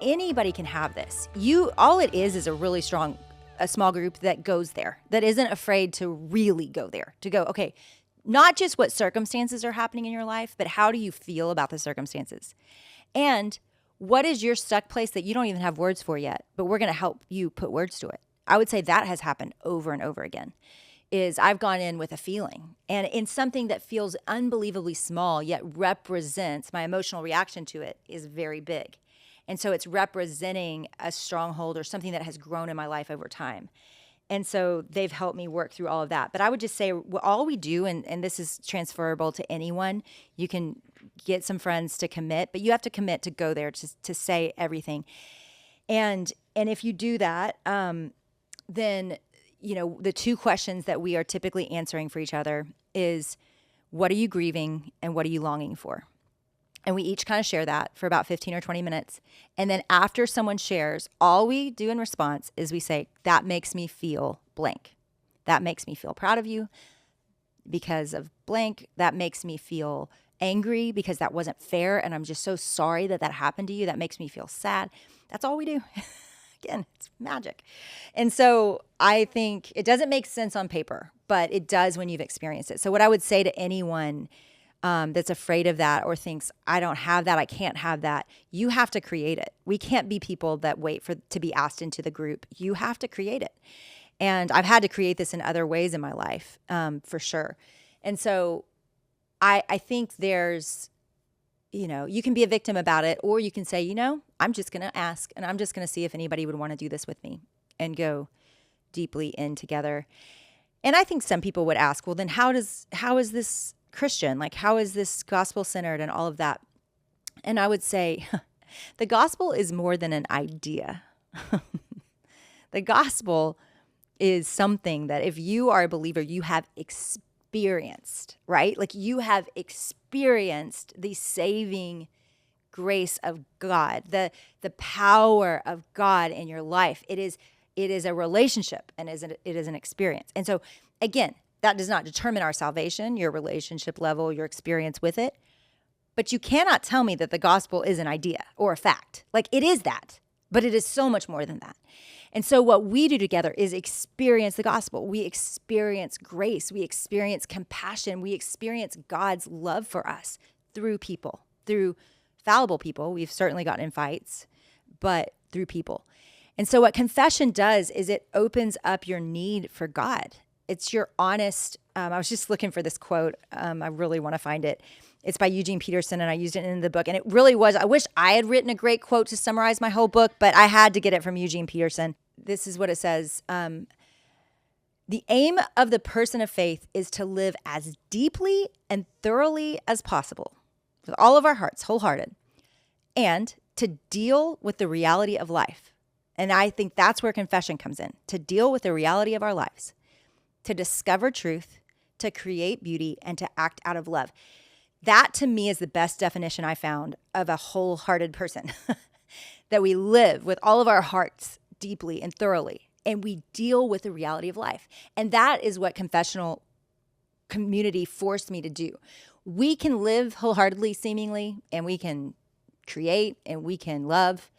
anybody can have this. All it is a really strong, a small group that goes there, that isn't afraid to really go there, to go, okay, not just what circumstances are happening in your life, but how do you feel about the circumstances? And what is your stuck place that you don't even have words for yet, but we're going to help you put words to it. I would say that has happened over and over again. Is I've gone in with a feeling and in something that feels unbelievably small, yet represents my emotional reaction to it is very big. And so it's representing a stronghold or something that has grown in my life over time. And so they've helped me work through all of that. But I would just say all we do, and this is transferable to anyone, you can get some friends to commit, but you have to commit to go there to say everything. And if you do that, then the two questions that we are typically answering for each other is, what are you grieving and what are you longing for? And we each kind of share that for about 15 or 20 minutes. And then after someone shares, all we do in response is we say, that makes me feel blank. That makes me feel proud of you because of blank. That makes me feel angry because that wasn't fair. And I'm just so sorry that happened to you. That makes me feel sad. That's all we do. Again, it's magic. And so I think it doesn't make sense on paper, but it does when you've experienced it. So what I would say to anyone that's afraid of that or thinks, I don't have that, I can't have that, you have to create it. We can't be people that wait to be asked into the group. You have to create it. And I've had to create this in other ways in my life, for sure. And so I think there's, you can be a victim about it, or you can say, I'm just going to ask and I'm just going to see if anybody would want to do this with me and go deeply in together. And I think some people would ask, well, then how is this Christian? Like, how is this gospel centered and all of that? And I would say the gospel is more than an idea. The gospel is something that if you are a believer, you have experienced, right? Like you have experienced the saving grace of God, the power of God in your life. It is a relationship and it is an experience. And so again, that does not determine our salvation, your relationship level, your experience with it. But you cannot tell me that the gospel is an idea or a fact. Like it is that, but it is so much more than that. And so what we do together is experience the gospel. We experience grace. We experience compassion. We experience God's love for us through people, through fallible people. We've certainly gotten in fights, but through people. And so what confession does is it opens up your need for God. It's your honest, I was just looking for this quote. I really want to find it. It's by Eugene Peterson, and I used it in the book. And it really was, I wish I had written a great quote to summarize my whole book, but I had to get it from Eugene Peterson. This is what it says. The aim of the person of faith is to live as deeply and thoroughly as possible, with all of our hearts, wholehearted, and to deal with the reality of life. And I think that's where confession comes in, to deal with the reality of our lives, to discover truth, to create beauty, and to act out of love. That to me is the best definition I found of a wholehearted person, that we live with all of our hearts deeply and thoroughly, and we deal with the reality of life. And that is what confessional community forced me to do. We can live wholeheartedly, seemingly, and we can create, and we can love,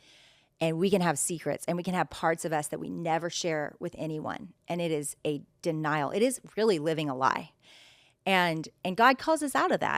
and we can have secrets, and we can have parts of us that we never share with anyone. And it is a denial. It is really living a lie. And God calls us out of that.